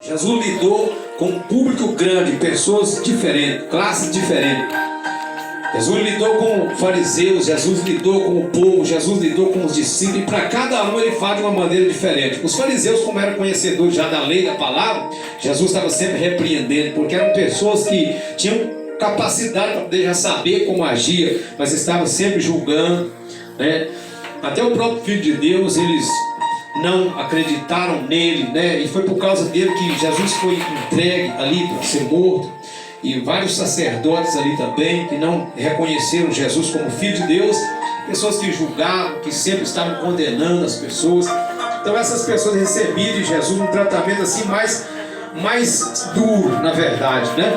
Jesus lidou com um público grande, pessoas diferentes, classes diferentes. Jesus lidou com fariseus, Jesus lidou com o povo, Jesus lidou com os discípulos, e para cada um ele fala de uma maneira diferente. Os fariseus, como eram conhecedores já da lei, da palavra, Jesus estava sempre repreendendo, porque eram pessoas que tinham capacidade para poder já saber como agir, mas estavam sempre julgando, né? Até o próprio Filho de Deus, eles não acreditaram nele, né? E foi por causa dele que Jesus foi entregue ali para ser morto. E vários sacerdotes ali também, que não reconheceram Jesus como Filho de Deus, pessoas que julgavam, que sempre estavam condenando as pessoas. Então essas pessoas recebiam de Jesus um tratamento assim mais duro, na verdade, né?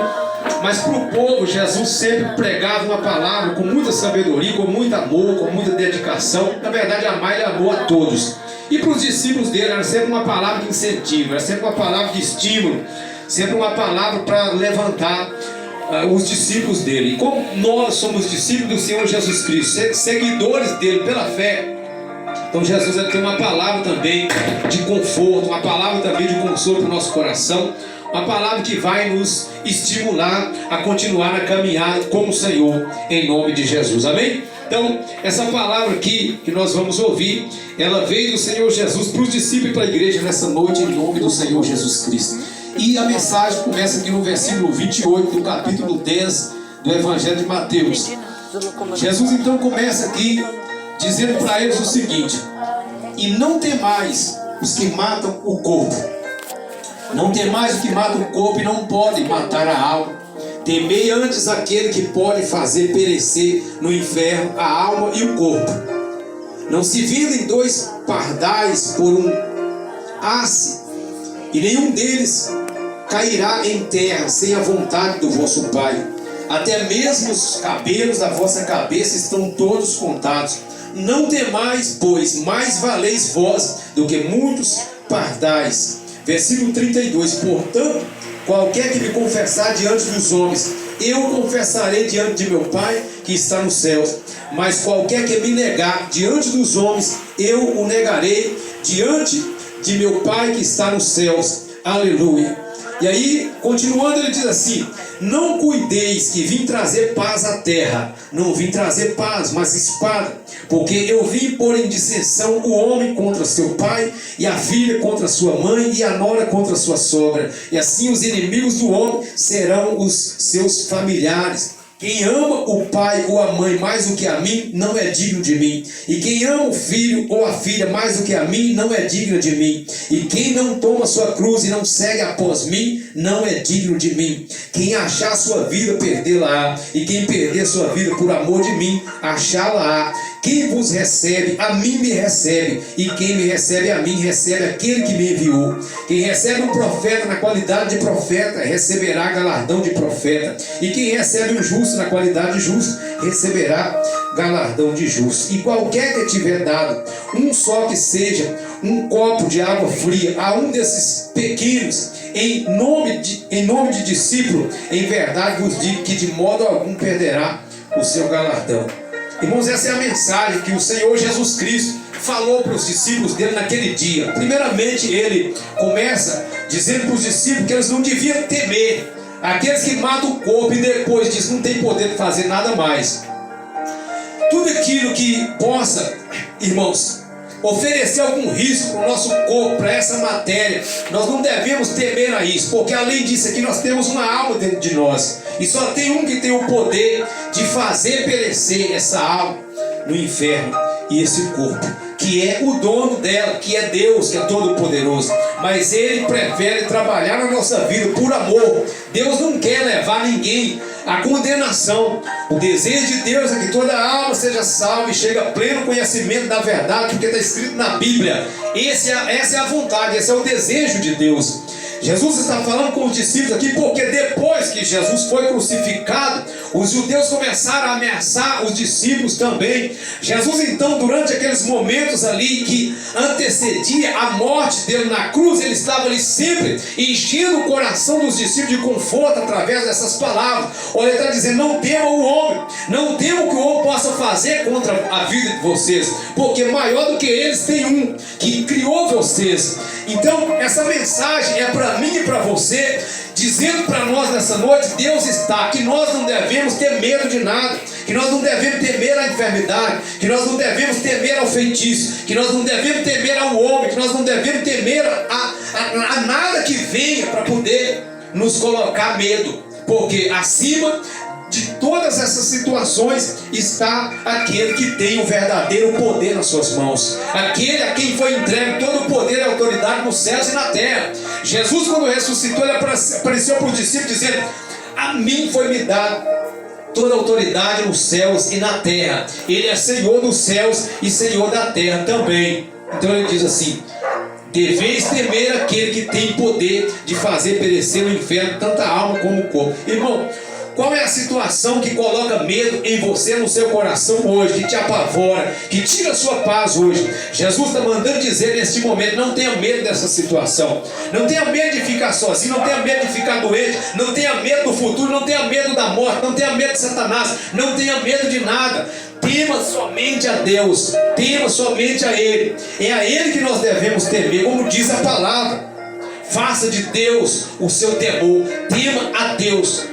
Mas para o povo, Jesus sempre pregava uma palavra com muita sabedoria, com muito amor, com muita dedicação. Na verdade, amar e amor a todos. E para os discípulos dele era sempre uma palavra de incentivo, era sempre uma palavra de estímulo, sempre uma palavra para levantar os discípulos dele. E como nós somos discípulos do Senhor Jesus Cristo, seguidores dele pela fé, então Jesus ele tem uma palavra também de conforto, uma palavra também de consolo para o nosso coração, uma palavra que vai nos estimular a continuar a caminhar como o Senhor, em nome de Jesus, amém? Então, essa palavra aqui que nós vamos ouvir, ela veio do Senhor Jesus para os discípulos e para a igreja nessa noite, em nome do Senhor Jesus Cristo. E a mensagem começa aqui no versículo 28 do capítulo 10 do Evangelho de Mateus. Jesus então começa aqui dizendo para eles o seguinte: e não temais os que matam o corpo. Não temais os que matam o corpo e não podem matar a alma. Temei antes aquele que pode fazer perecer no inferno a alma e o corpo. Não se vendem dois pardais por um asse, e nenhum deles cairá em terra sem a vontade do vosso Pai. Até mesmo os cabelos da vossa cabeça estão todos contados. Não temais, pois mais valeis vós do que muitos pardais. Versículo 32. Portanto, qualquer que me confessar diante dos homens, eu confessarei diante de meu Pai que está nos céus. Mas qualquer que me negar diante dos homens, eu o negarei diante de meu Pai que está nos céus. Aleluia. E aí, continuando, ele diz assim: não cuideis que vim trazer paz à terra. Não vim trazer paz, mas espada. Porque eu vim pôr em dissensão o homem contra seu pai, e a filha contra sua mãe, e a nora contra sua sogra. E assim os inimigos do homem serão os seus familiares. Quem ama o pai ou a mãe mais do que a mim, não é digno de mim. E quem ama o filho ou a filha mais do que a mim, não é digno de mim. E quem não toma sua cruz e não segue após mim, não é digno de mim. Quem achar sua vida, perdê-la-á. E quem perder sua vida por amor de mim, achá-la-á. Quem vos recebe, a mim me recebe. E quem me recebe a mim, recebe aquele que me enviou. Quem recebe um profeta na qualidade de profeta, receberá galardão de profeta. E quem recebe um justo na qualidade de justo, receberá galardão de justo. E qualquer que tiver dado um só que seja um copo de água fria a um desses pequenos, em nome de discípulo, em verdade vos digo que de modo algum perderá o seu galardão. Irmãos, essa é a mensagem que o Senhor Jesus Cristo falou para os discípulos dele naquele dia. Primeiramente, ele começa dizendo para os discípulos que eles não deviam temer aqueles que matam o corpo, e depois diz não tem poder de fazer nada mais. Tudo aquilo que possa, irmãos, oferecer algum risco para o nosso corpo, para essa matéria, nós não devemos temer a isso, porque além disso aqui nós temos uma alma dentro de nós, e só tem um que tem o poder de fazer perecer essa alma no inferno, e esse corpo, que é o dono dela, que é Deus, que é todo poderoso. Mas Ele prefere trabalhar na nossa vida por amor. Deus não quer levar ninguém à condenação. O desejo de Deus é que toda alma seja salva e chegue a pleno conhecimento da verdade, porque está escrito na Bíblia. Essa é a vontade, esse é o desejo de Deus. Jesus está falando com os discípulos aqui, porque depois que Jesus foi crucificado, os judeus começaram a ameaçar os discípulos também. Jesus então, durante aqueles momentos ali que antecedia a morte dele na cruz, ele estava ali sempre enchendo o coração dos discípulos de conforto através dessas palavras. Olha, ele está dizendo: não temam o homem, não temam o que o homem possa fazer contra a vida de vocês, porque maior do que eles tem um que criou vocês. Então, essa mensagem é para mim e para você, dizendo para nós nessa noite: Deus está, que nós não devemos ter medo de nada, que nós não devemos temer a enfermidade, que nós não devemos temer ao feitiço, que nós não devemos temer ao homem, que nós não devemos temer a nada que venha para poder nos colocar medo, porque acima de todas essas situações está aquele que tem o verdadeiro poder nas suas mãos, aquele a quem foi entregue todo o poder e autoridade nos céus e na terra. Jesus, quando ressuscitou, ele apareceu para os discípulos dizendo: a mim foi me dado toda a autoridade nos céus e na terra. Ele é Senhor dos céus e Senhor da terra também. Então ele diz assim: deveis temer aquele que tem poder de fazer perecer no inferno tanta alma como o corpo. Irmão, qual é a situação que coloca medo em você, no seu coração hoje, que te apavora, que tira a sua paz hoje? Jesus está mandando dizer neste momento: não tenha medo dessa situação, não tenha medo de ficar sozinho, não tenha medo de ficar doente, não tenha medo do futuro, não tenha medo da morte, não tenha medo de Satanás, não tenha medo de nada. Tema somente a Deus, tema somente a Ele. É a Ele que nós devemos temer, como diz a palavra. Faça de Deus o seu temor, tema a Deus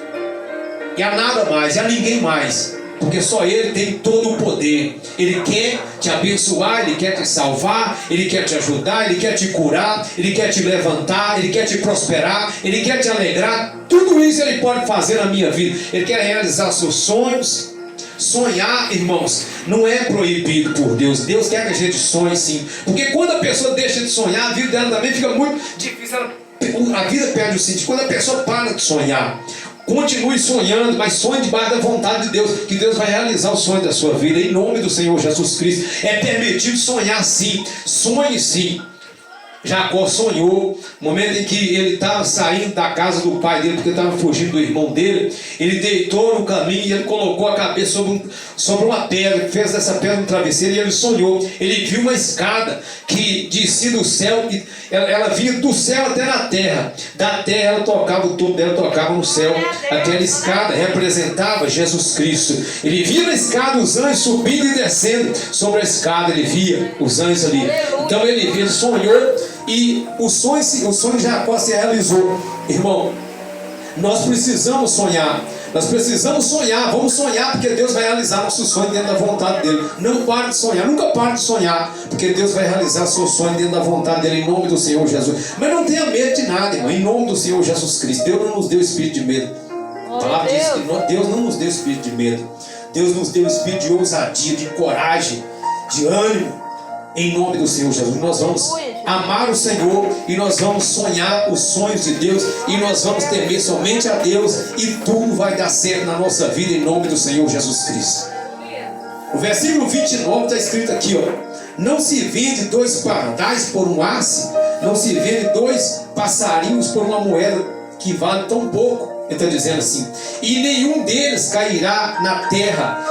e a nada mais, e a ninguém mais, porque só Ele tem todo o poder. Ele quer te abençoar, Ele quer te salvar, Ele quer te ajudar, Ele quer te curar, Ele quer te levantar, Ele quer te prosperar, Ele quer te alegrar. Tudo isso Ele pode fazer na minha vida. Ele quer realizar seus sonhos. Sonhar, irmãos, não é proibido por Deus. Deus quer que a gente sonhe sim, porque quando a pessoa deixa de sonhar, a vida dela também fica muito difícil. A vida perde o sentido quando a pessoa para de sonhar. Continue sonhando, mas sonhe debaixo da vontade de Deus, que Deus vai realizar o sonho da sua vida, em nome do Senhor Jesus Cristo. É permitido sonhar sim, sonhe sim. Jacó sonhou, no momento em que ele estava saindo da casa do pai dele, porque estava fugindo do irmão dele. Ele deitou no caminho e ele colocou a cabeça sobre uma pedra, fez dessa pedra um travesseiro, e ele sonhou. Ele viu uma escada que descia do céu, ela vinha do céu até na terra. Da terra ela tocava, o topo dela tocava no céu. Aquela escada representava Jesus Cristo. Ele via na escada os anjos subindo e descendo sobre a escada. Ele via os anjos ali. Então ele sonhou, e o sonho de Jacó se realizou. Irmão, nós precisamos sonhar. Nós precisamos sonhar. Vamos sonhar, porque Deus vai realizar nosso sonho dentro da vontade dele. Não pare de sonhar, nunca pare de sonhar, porque Deus vai realizar seu sonho dentro da vontade dele, em nome do Senhor Jesus. Mas não tenha medo de nada, irmão, em nome do Senhor Jesus Cristo. Deus não nos deu espírito de medo. A palavra diz que Deus não nos deu espírito de medo. Deus nos deu espírito de ousadia, de coragem, de ânimo, em nome do Senhor Jesus. Nós vamos amar o Senhor, e nós vamos sonhar os sonhos de Deus, e nós vamos temer somente a Deus, e tudo vai dar certo na nossa vida, em nome do Senhor Jesus Cristo. O versículo 29 está escrito aqui, ó: não se vende 2 pardais por um asse, não se vende 2 passarinhos por uma moeda que vale tão pouco. Ele está dizendo assim: e nenhum deles cairá na terra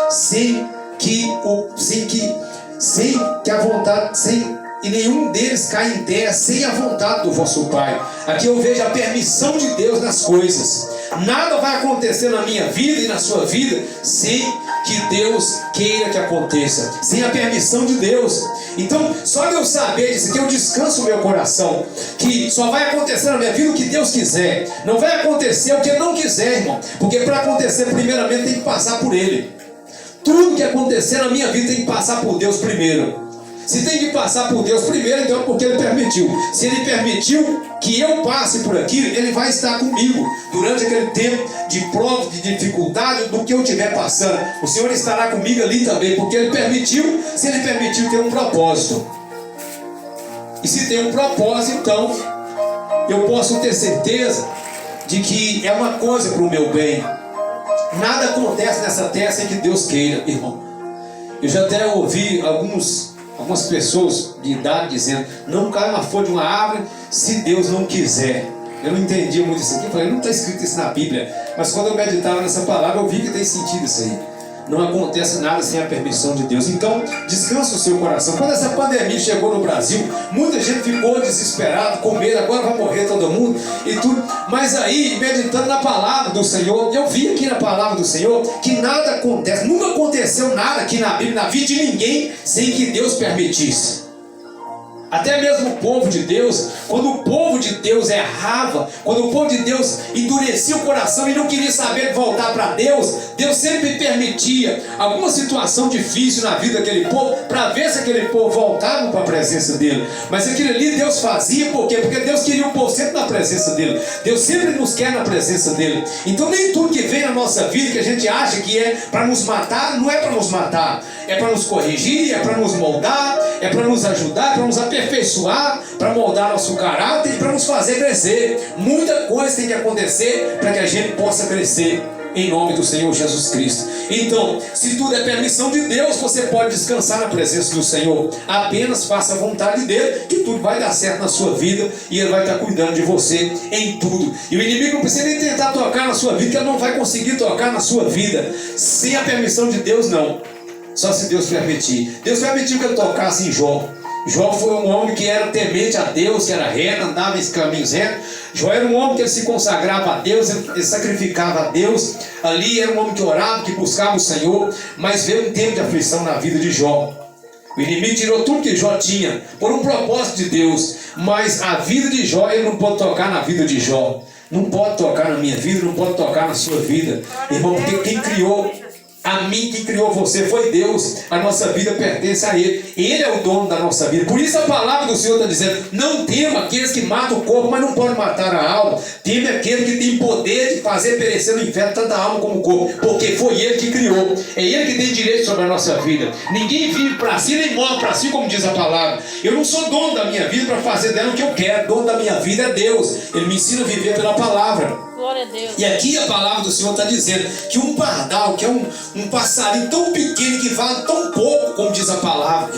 e nenhum deles cai em terra sem a vontade do vosso Pai. Aqui eu vejo a permissão de Deus nas coisas. Nada vai acontecer na minha vida e na sua vida sem que Deus queira que aconteça, sem a permissão de Deus. Então, só de eu saber disso aqui, eu descanso o meu coração, que só vai acontecer na minha vida o que Deus quiser. Não vai acontecer o que Ele não quiser, irmão, porque para acontecer primeiramente tem que passar por Ele. Tudo que acontecer na minha vida tem que passar por Deus primeiro. Se tem que passar por Deus primeiro, então é porque Ele permitiu. Se Ele permitiu que eu passe por aquilo, Ele vai estar comigo durante aquele tempo de prova, de dificuldade, do que eu estiver passando. O Senhor estará comigo ali também, porque Ele permitiu. Se Ele permitiu, tem um propósito. E se tem um propósito, então eu posso ter certeza de que é uma coisa para o meu bem. Nada acontece nessa terra sem que Deus queira, irmão. Eu já até ouvi algumas pessoas de idade dizendo: não cai uma folha de uma árvore se Deus não quiser. Eu não entendi muito isso aqui. Eu falei: não está escrito isso na Bíblia. Mas quando eu meditava nessa palavra, eu vi que tem sentido isso aí. Não acontece nada sem a permissão de Deus. Então, descansa o seu coração. Quando essa pandemia chegou no Brasil, muita gente ficou desesperada, com medo, agora vai morrer todo mundo e tudo. Mas aí, meditando na palavra do Senhor, eu vi aqui na palavra do Senhor que nada acontece. Nunca aconteceu nada aqui na Bíblia, na vida de ninguém, sem que Deus permitisse. Até mesmo o povo de Deus, quando o povo de Deus errava, quando o povo de Deus endurecia o coração e não queria saber de voltar para Deus, Deus sempre permitia alguma situação difícil na vida daquele povo, para ver se aquele povo voltava para a presença dele. Mas aquilo ali Deus fazia, por quê? Porque Deus queria o povo sempre na presença dele. Deus sempre nos quer na presença dele. Então nem tudo que vem na nossa vida, que a gente acha que é para nos matar, não é para nos matar. É para nos corrigir, é para nos moldar, é para nos ajudar, para nos aperfeiçoar, para moldar nosso caráter e para nos fazer crescer. Muita coisa tem que acontecer para que a gente possa crescer em nome do Senhor Jesus Cristo. Então, se tudo é permissão de Deus, você pode descansar na presença do Senhor. Apenas faça a vontade dele, que tudo vai dar certo na sua vida e ele vai estar cuidando de você em tudo. E o inimigo não precisa nem tentar tocar na sua vida, que ele não vai conseguir tocar na sua vida sem a permissão de Deus, não. Só se Deus permitir. Deus permitiu que ele tocasse em Jó. Jó foi um homem que era temente a Deus, que era reto, andava em caminhos retos. Jó era um homem que ele se consagrava a Deus, ele sacrificava a Deus. Ali era um homem que orava, que buscava o Senhor. Mas veio um tempo de aflição na vida de Jó. O inimigo tirou tudo que Jó tinha por um propósito de Deus. Mas a vida de Jó, ele não pode tocar na vida de Jó. Não pode tocar na minha vida, não pode tocar na sua vida. Irmão, porque quem criou a mim, que criou você, foi Deus. A nossa vida pertence a Ele. Ele é o dono da nossa vida. Por isso a palavra do Senhor está dizendo: não tema aqueles que matam o corpo, mas não podem matar a alma. Teme aquele que tem poder de fazer perecer no inferno tanto a alma como o corpo, porque foi Ele que criou. É Ele que tem direito sobre a nossa vida. Ninguém vive para si, nem morre para si, como diz a palavra. Eu não sou dono da minha vida para fazer dela o que eu quero. Dono da minha vida é Deus. Ele me ensina a viver pela palavra. Glória a Deus. E aqui a palavra do Senhor está dizendo que um pardal, que é um passarinho tão pequeno que vale tão pouco, como diz a palavra,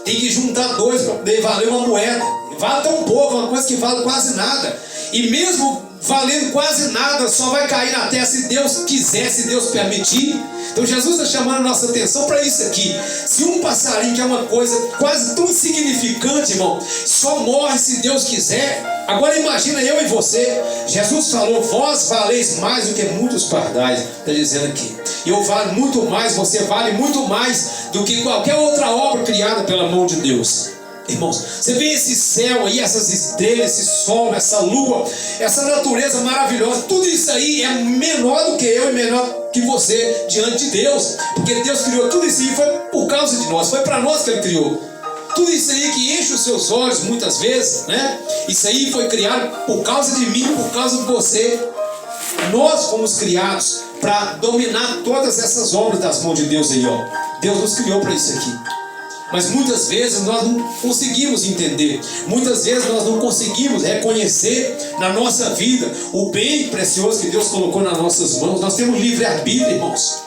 tem que juntar dois para poder valer uma moeda. Vale tão pouco, uma coisa que vale quase nada. E mesmo valendo quase nada, só vai cair na terra se Deus quiser, se Deus permitir. Então Jesus está chamando a nossa atenção para isso aqui. Se um passarinho, que é uma coisa quase tão insignificante, irmão, só morre se Deus quiser. Agora imagina eu e você. Jesus falou: vós valeis mais do que muitos pardais. Está dizendo aqui: eu valho muito mais, você vale muito mais do que qualquer outra obra criada pela mão de Deus. Irmãos, você vê esse céu aí, essas estrelas, esse sol, essa lua, essa natureza maravilhosa, tudo isso aí é menor do que eu e menor que você diante de Deus, porque Deus criou tudo isso aí, foi por causa de nós, foi para nós que Ele criou. Tudo isso aí que enche os seus olhos muitas vezes, né? Isso aí foi criado por causa de mim, por causa de você. Nós fomos criados para dominar todas essas obras das mãos de Deus aí, ó. Deus nos criou para isso aqui. Mas muitas vezes nós não conseguimos entender. Muitas vezes nós não conseguimos reconhecer na nossa vida o bem precioso que Deus colocou nas nossas mãos. Nós temos livre-arbítrio, irmãos.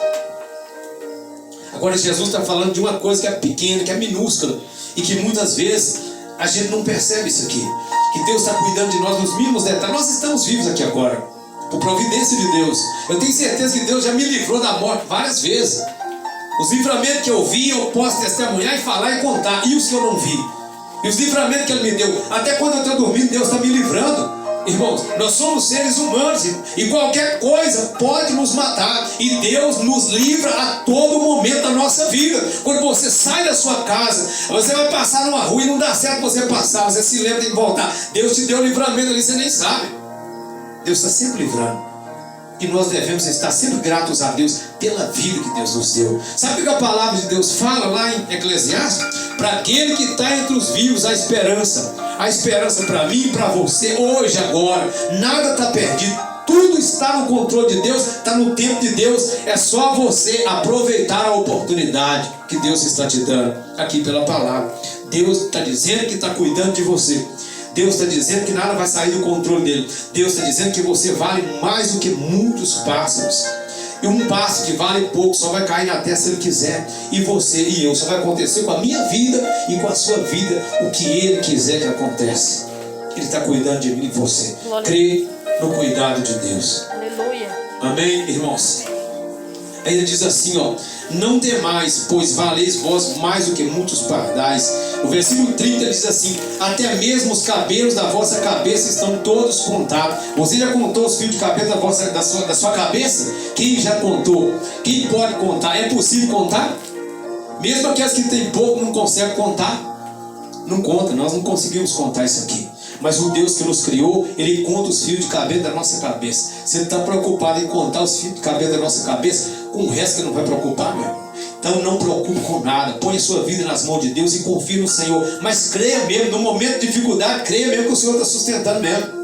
Agora Jesus está falando de uma coisa que é pequena, que é minúscula, e que muitas vezes a gente não percebe isso aqui. Que Deus está cuidando de nós nos mínimos detalhes. Nós estamos vivos aqui agora, por providência de Deus. Eu tenho certeza que Deus já me livrou da morte várias vezes. Os livramentos que eu vi, eu posso testemunhar e falar e contar. E os que eu não vi? E os livramentos que Ele me deu. Até quando eu estou dormindo, Deus está me livrando. Irmãos, nós somos seres humanos, irmão, e qualquer coisa pode nos matar. E Deus nos livra a todo momento da nossa vida. Quando você sai da sua casa, você vai passar numa rua e não dá certo você passar. Você se lembra de voltar. Deus te deu livramento ali, você nem sabe. Deus está sempre livrando. E nós devemos estar sempre gratos a Deus pela vida que Deus nos deu. Sabe o que a palavra de Deus fala lá em Eclesiastes? Para aquele que está entre os vivos, a esperança. A esperança para mim e para você, hoje, agora. Nada está perdido. Tudo está no controle de Deus, está no tempo de Deus. É só você aproveitar a oportunidade que Deus está te dando aqui pela palavra. Deus está dizendo que está cuidando de você. Deus está dizendo que nada vai sair do controle dele. Deus está dizendo que você vale mais do que muitos pássaros. E um pássaro que vale pouco só vai cair na terra se Ele quiser. E você e eu, só vai acontecer com a minha vida e com a sua vida o que Ele quiser que aconteça. Ele está cuidando de mim e você. Crê no cuidado de Deus. Aleluia. Amém, irmãos? Aí Ele diz assim, ó: não temais, pois valeis vós mais do que muitos pardais. No versículo 30 ele diz assim: até mesmo os cabelos da vossa cabeça estão todos contados. Você já contou os fios de cabelo da sua cabeça? Quem já contou? Quem pode contar? É possível contar? Mesmo aqueles que têm pouco não conseguem contar. Não conta, nós não conseguimos contar isso aqui. Mas o Deus que nos criou, Ele conta os fios de cabelo da nossa cabeça. Se Ele está preocupado em contar os fios de cabelo da nossa cabeça, com o resto que não vai preocupar, meu irmão. Então não preocupe com nada, põe a sua vida nas mãos de Deus e confie no Senhor. Mas creia mesmo, no momento de dificuldade, creia mesmo que o Senhor está sustentando mesmo.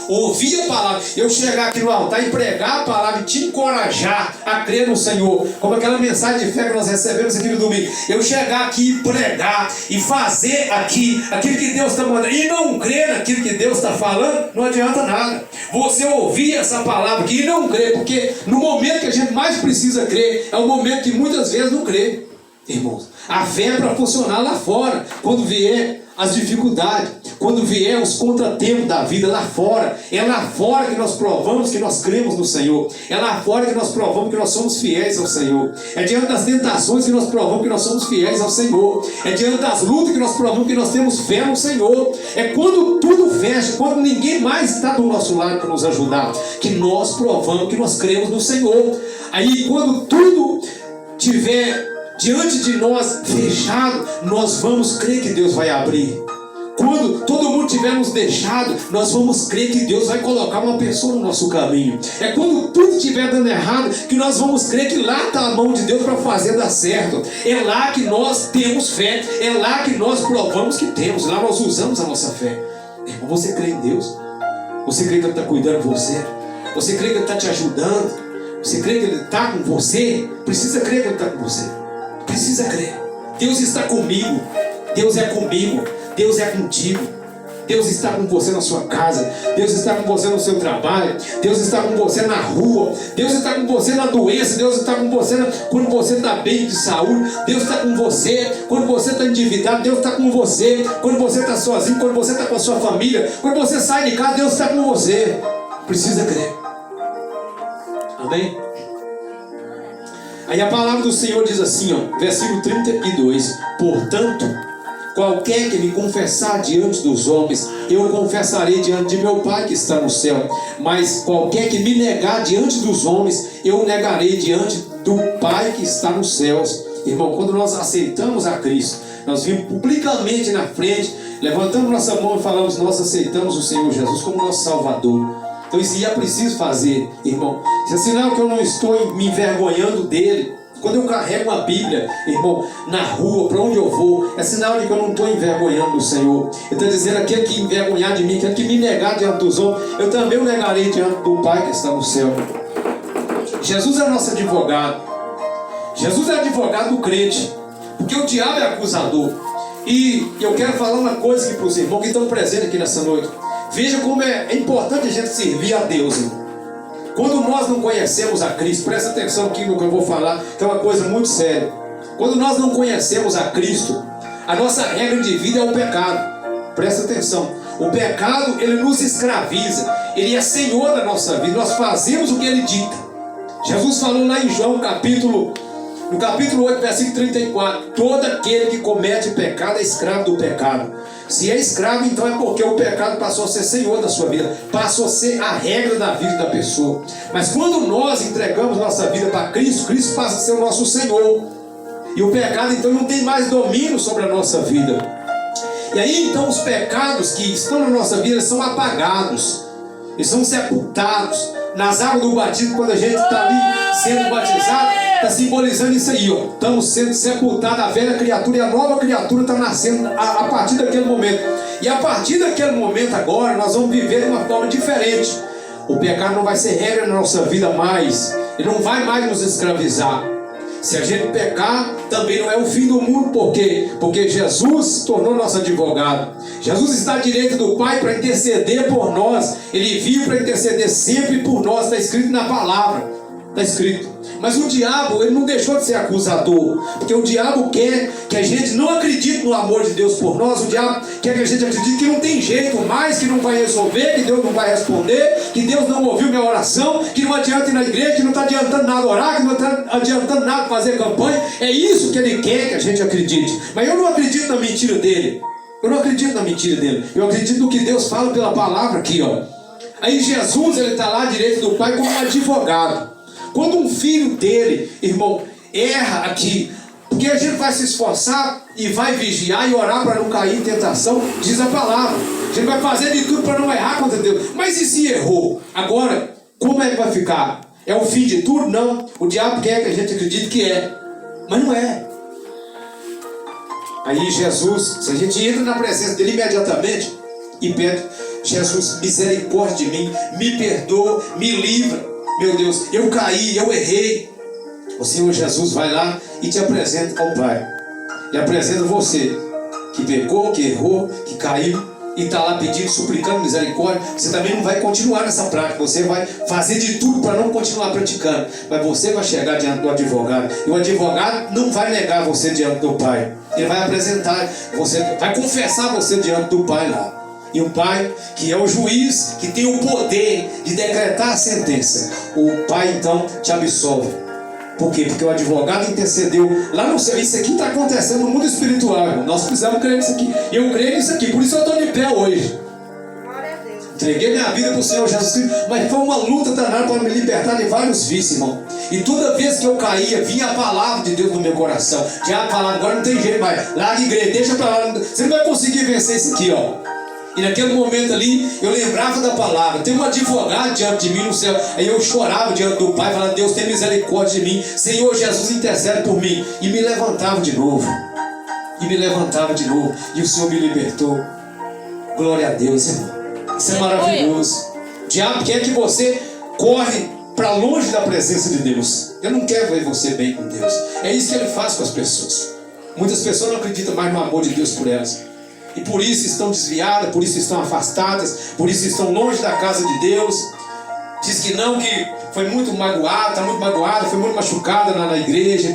Ouvir a palavra, eu chegar aqui no altar e pregar a palavra e te encorajar a crer no Senhor, como aquela mensagem de fé que nós recebemos aqui no domingo. Eu chegar aqui e pregar e fazer aqui aquilo que Deus está mandando e não crer naquilo que Deus está falando, não adianta nada. Você ouvir essa palavra aqui e não crer, porque no momento que a gente mais precisa crer, é o momento que muitas vezes não crê. Irmãos, a fé é para funcionar lá fora, quando vier as dificuldades, quando vier os contratempos da vida lá fora. É lá fora que nós provamos que nós cremos no Senhor. É lá fora que nós provamos que nós somos fiéis ao Senhor. É diante das tentações que nós provamos que nós somos fiéis ao Senhor. É diante das lutas que nós provamos que nós temos fé no Senhor. É quando tudo fecha, quando ninguém mais está do nosso lado para nos ajudar, que nós provamos que nós cremos no Senhor. Aí quando tudo tiver diante de nós fechado, nós vamos crer que Deus vai abrir. Quando todo mundo tiver nos deixado, nós vamos crer que Deus vai colocar uma pessoa no nosso caminho. É quando tudo estiver dando errado que nós vamos crer que lá está a mão de Deus para fazer dar certo. É lá que nós temos fé, é lá que nós provamos que temos, lá nós usamos a nossa fé. Irmão, você crê em Deus? Você crê que Ele está cuidando de você? Você crê que Ele está te ajudando? Você crê que Ele está com você? Precisa crer que Ele está com você. Precisa crer. Deus está comigo. Deus é comigo. Deus é contigo. Deus está com você na sua casa. Deus está com você no seu trabalho. Deus está com você na rua. Deus está com você na doença. Deus está com você quando você está bem de saúde. Deus está com você quando você está endividado. Deus está com você quando você está sozinho. Quando você está com a sua família. Quando você sai de casa, Deus está com você. Precisa crer. Amém? Aí a palavra do Senhor diz assim, ó, versículo 32: portanto, qualquer que me confessar diante dos homens, eu confessarei diante de meu Pai que está no céu. Mas qualquer que me negar diante dos homens, eu negarei diante do Pai que está nos céus. Irmão, quando nós aceitamos a Cristo, nós vimos publicamente na frente, levantamos nossa mão e falamos: nós aceitamos o Senhor Jesus como nosso Salvador. Então isso é preciso fazer, irmão. Isso é sinal que eu não estou me envergonhando dele. Quando eu carrego uma Bíblia, irmão, na rua, para onde eu vou, é sinal de que eu não estou envergonhando do Senhor. Ele está dizendo: aquele que envergonhar de mim, aquele que me negar diante dos homens, eu também o negarei diante do Pai que está no céu. Jesus é nosso advogado. Jesus é advogado do crente, porque o diabo é acusador. E eu quero falar uma coisa aqui para os irmãos que estão presentes aqui nessa noite. Veja como é importante a gente servir a Deus, irmão. Quando nós não conhecemos a Cristo, presta atenção aqui no que eu vou falar, que é uma coisa muito séria. Quando nós não conhecemos a Cristo, a nossa regra de vida é o pecado. Presta atenção. O pecado, ele nos escraviza. Ele é senhor da nossa vida. Nós fazemos o que ele dita. Jesus falou lá em João, no capítulo 8, versículo 34: todo aquele que comete pecado é escravo do pecado. Se é escravo, então é porque o pecado passou a ser senhor da sua vida, passou a ser a regra da vida da pessoa. Mas quando nós entregamos nossa vida para Cristo, Cristo passa a ser o nosso Senhor. E o pecado então não tem mais domínio sobre a nossa vida. E aí então os pecados que estão na nossa vida são apagados, eles são sepultados nas águas do batismo. Quando a gente está ali sendo batizado, está simbolizando isso aí, ó. Estamos sendo sepultados, a velha criatura, e a nova criatura está nascendo a partir daquele momento. E a partir daquele momento agora, nós vamos viver de uma forma diferente. O pecado não vai ser regra na nossa vida mais. Ele não vai mais nos escravizar. Se a gente pecar, também não é o fim do mundo. Por quê? Porque Jesus se tornou nosso advogado. Jesus está à direita do Pai para interceder por nós. Ele vive para interceder sempre por nós. Está escrito na palavra. Está escrito. Mas o diabo, ele não deixou de ser acusador, porque o diabo quer que a gente não acredite no amor de Deus por nós. O diabo quer que a gente acredite que não tem jeito mais, que não vai resolver, que Deus não vai responder, que Deus não ouviu minha oração, que não adianta ir na igreja, que não está adiantando nada orar, que não está adiantando nada fazer campanha. É isso que ele quer que a gente acredite. Mas eu não acredito na mentira dele. Eu não acredito na mentira dele. Eu acredito no que Deus fala pela palavra aqui, ó. Aí Jesus, ele está lá à direita do Pai como um advogado. Quando um filho dele, irmão, erra aqui Porque a gente vai se esforçar e vai vigiar e orar para não cair em tentação, diz a palavra. A gente vai fazer de tudo para não errar contra Deus. Mas e se errou? Agora, como é que vai ficar? É o fim de tudo? Não. O diabo quer que a gente acredite que é. Mas não é. Aí Jesus, se a gente entra na presença dele imediatamente e pede: Jesus, misericórdia de mim, me perdoa, me livra. Meu Deus, eu caí, eu errei. O Senhor Jesus vai lá e te apresenta ao Pai. E apresenta você que pecou, que errou, que caiu, e está lá pedindo, suplicando misericórdia. Você também não vai continuar nessa prática. Você vai fazer de tudo para não continuar praticando. Mas você vai chegar diante do advogado. E o advogado não vai negar você diante do Pai. Ele vai apresentar, você vai confessar você diante do Pai lá. E o Pai, que é o juiz, que tem o poder de decretar a sentença, o Pai então te absolve. Por quê? Porque o advogado intercedeu lá no céu. Isso aqui está acontecendo no mundo espiritual, irmão. Nós precisamos crer nisso aqui. Eu creio nisso aqui, por isso eu estou de pé hoje. Entreguei minha vida para o Senhor Jesus Cristo, mas foi uma luta danada para me libertar de vários vícios, irmão. E toda vez que eu caía, vinha a palavra de Deus no meu coração. Já falava: agora não tem jeito mais, larga a igreja, deixa para lá. Você não vai conseguir vencer isso aqui, ó. E naquele momento ali, eu lembrava da palavra. Tem um advogado diante de mim no céu. Aí eu chorava diante do Pai, falando: Deus, tem misericórdia de mim. Senhor Jesus, intercede por mim. E me levantava de novo. E o Senhor me libertou. Glória a Deus, irmão. Isso é maravilhoso. O diabo quer que você corre para longe da presença de Deus. Eu não quero ver você bem com Deus. É isso que ele faz com as pessoas. Muitas pessoas não acreditam mais no amor de Deus por elas. E por isso estão desviadas, por isso estão afastadas, por isso estão longe da casa de Deus. Diz que não, que foi muito magoada, está muito magoada, foi muito machucada na igreja.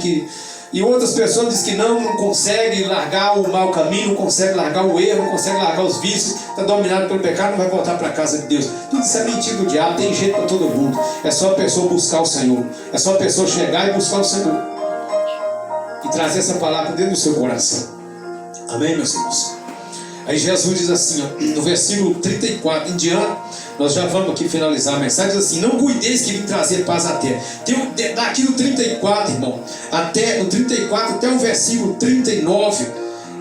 E outras pessoas dizem que não consegue largar o mau caminho, não consegue largar o erro, não consegue largar os vícios, está dominado pelo pecado, não vai voltar para a casa de Deus. Tudo isso é mentira do diabo, tem jeito para todo mundo. É só a pessoa buscar o Senhor. É só a pessoa chegar e buscar o Senhor. E trazer essa palavra dentro do seu coração. Amém, meus irmãos? Aí Jesus diz assim, ó, no versículo 34 em diante, nós já vamos aqui finalizar a mensagem, diz assim: não cuideis que vim trazer paz à terra. Daqui no 34, irmão, até o 34 até o versículo 39,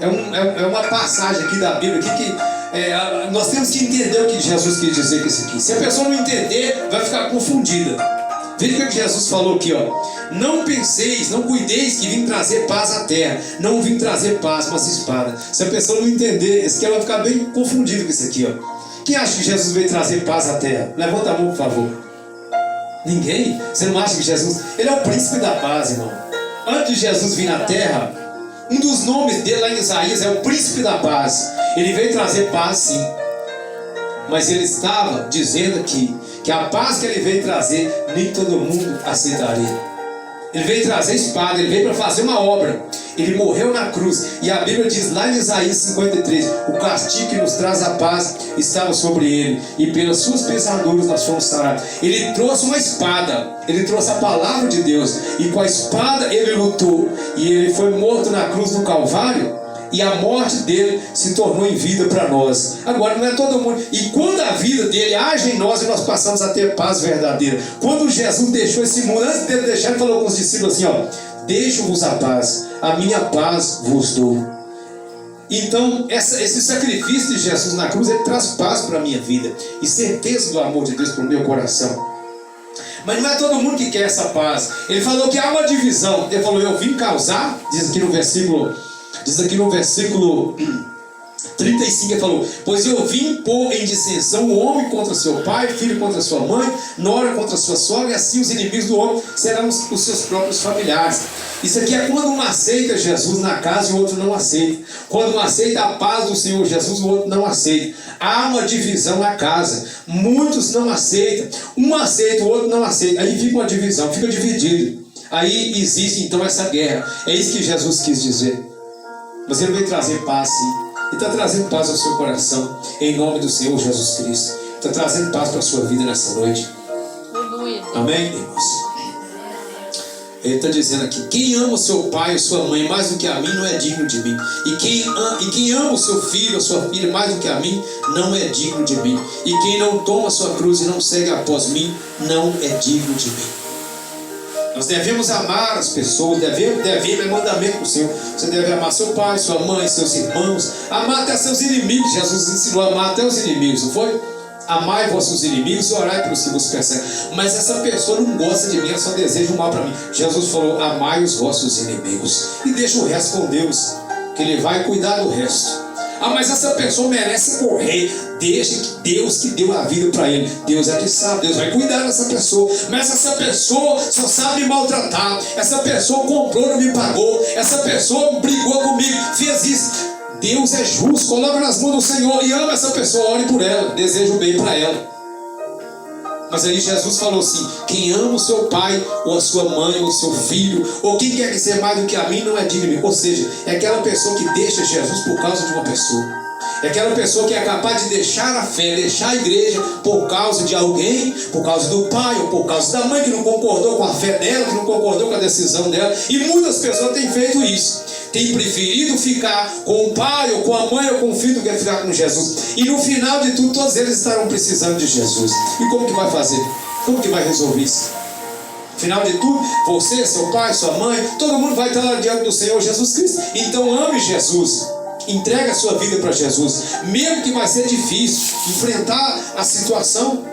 é uma passagem aqui da Bíblia aqui que nós temos que entender o que Jesus quis dizer com isso aqui. Se a pessoa não entender, vai ficar confundida. Veja o que Jesus falou aqui, ó. Não penseis, não cuideis que vim trazer paz à terra. Não vim trazer paz, mas espada. Se a pessoa não entender, esse aqui ela vai ficar bem confundido com isso aqui, ó. Quem acha que Jesus veio trazer paz à terra? Levanta a mão, por favor. Ninguém? Você não acha que Jesus... Ele é o príncipe da paz, irmão. Antes de Jesus vir na terra, um dos nomes dele lá em Isaías é o príncipe da paz. Ele veio trazer paz, sim. Mas ele estava dizendo aqui que a paz que ele veio trazer, nem todo mundo aceitaria. Ele veio trazer espada, ele veio para fazer uma obra. Ele morreu na cruz. E a Bíblia diz lá em Isaías 53: o castigo que nos traz a paz estava sobre ele, e pelas suas pisaduras nós fomos sarados. Ele trouxe uma espada, ele trouxe a palavra de Deus, e com a espada ele lutou. E ele foi morto na cruz do Calvário. E a morte dele se tornou em vida para nós. Agora não é todo mundo. E quando a vida dele age em nós, e nós passamos a ter paz verdadeira. Quando Jesus deixou esse mundo, antes dele deixar, ele falou com os discípulos assim, ó: deixo-vos a paz, a minha paz vos dou. Então esse sacrifício de Jesus na cruz, ele traz paz para a minha vida e certeza do amor de Deus para o meu coração. Mas não é todo mundo que quer essa paz. Ele falou que há uma divisão. Ele falou: eu vim causar, diz aqui no versículo 35, ele falou: pois eu vim pôr em dissensão o homem contra seu pai, filho contra sua mãe, nora contra sua sogra, e assim os inimigos do homem serão os seus próprios familiares. Isso aqui é quando um aceita Jesus na casa e o outro não aceita. Quando um aceita a paz do Senhor Jesus, o outro não aceita. Há uma divisão na casa. Muitos não aceitam. Um aceita, o outro não aceita. Aí fica uma divisão, fica dividido. Aí existe então essa guerra. É isso que Jesus quis dizer. Mas ele veio trazer paz, sim. Ele está trazendo paz ao seu coração, em nome do Senhor Jesus Cristo. Está trazendo paz para a sua vida nessa noite. Aleluia. Amém, irmãos? Ele está dizendo aqui: quem ama o seu pai ou sua mãe mais do que a mim não é digno de mim. E quem ama o seu filho ou sua filha mais do que a mim não é digno de mim. E quem não toma a sua cruz e não segue após mim não é digno de mim. Nós devemos amar as pessoas, devemos é mandamento do Senhor. Você deve amar seu pai, sua mãe, seus irmãos, amar até seus inimigos. Jesus ensinou a amar até os inimigos, não foi? Amai vossos inimigos e orai pelos que vos perseguem. Mas essa pessoa não gosta de mim, ela só deseja o mal para mim. Jesus falou, amai os vossos inimigos e deixa o resto com Deus, que Ele vai cuidar do resto. Ah, mas essa pessoa merece morrer. Deixa que Deus que deu a vida para ele. Deus é que sabe, Deus vai cuidar dessa pessoa. Mas essa pessoa só sabe me maltratar. Essa pessoa comprou, não me pagou. Essa pessoa brigou comigo, fez isso. Deus é justo, coloca nas mãos do Senhor e ama essa pessoa, ore por ela, deseja o bem para ela. Mas aí Jesus falou assim, quem ama o seu pai, ou a sua mãe, ou o seu filho, ou quem quer ser mais do que a mim, não é digno de mim. Ou seja, é aquela pessoa que deixa Jesus por causa de uma pessoa. É aquela pessoa que é capaz de deixar a fé, deixar a igreja por causa de alguém, por causa do pai ou por causa da mãe que não concordou com a fé dela, que não concordou com a decisão dela. E muitas pessoas têm feito isso. Tem preferido ficar com o pai ou com a mãe ou com o filho do que ficar com Jesus. E no final de tudo, todos eles estarão precisando de Jesus. E como que vai fazer? Como que vai resolver isso? Final de tudo, você, seu pai, sua mãe, todo mundo vai estar lá diante do Senhor Jesus Cristo. Então ame Jesus. Entrega a sua vida para Jesus. Mesmo que vai ser difícil enfrentar a situação.